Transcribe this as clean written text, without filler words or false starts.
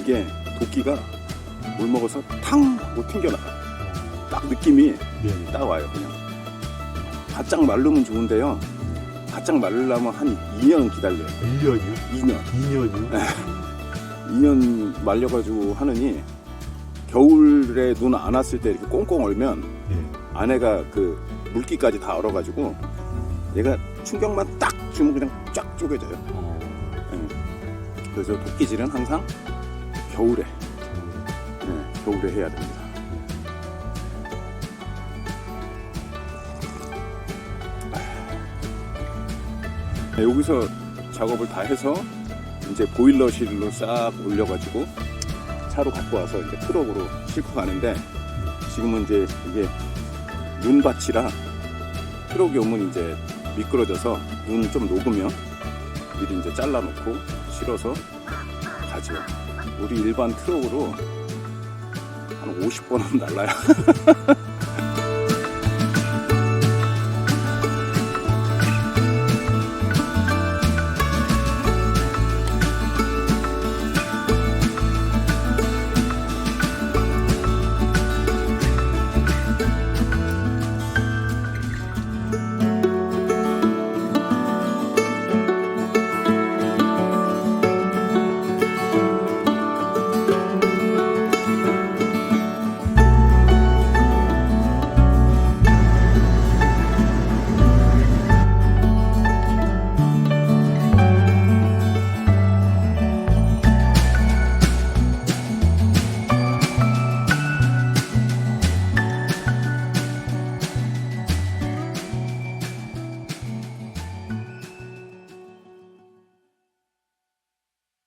이게 도끼가 물 먹어서 탕 하고 튕겨나가. 딱 느낌이 네. 딱 와요. 그냥 바짝 마르면 좋은데요. 바짝 마르려면 한 2년 기다려요. 1년이요? 2년. 2년이요? 2년 말려가지고 하느니 겨울에 눈 안 왔을 때 이렇게 꽁꽁 얼면 네. 안에가 그 물기까지 다 얼어가지고 얘가 충격만 딱 주면 그냥 쫙 쪼개져요. 그래서 도끼질은 항상 겨울에 겨울에 해야 됩니다. 여기서 작업을 다 해서 이제 보일러실로 싹 올려가지고 차로 갖고 와서 이제 트럭으로 싣고 가는데 지금은 이제 이게 눈밭이라 트럭이 오면 이제 미끄러져서 눈 좀 녹으면 미리 이제 잘라놓고 실어서 가죠. 우리 일반 트럭으로 한 50번은 날라요.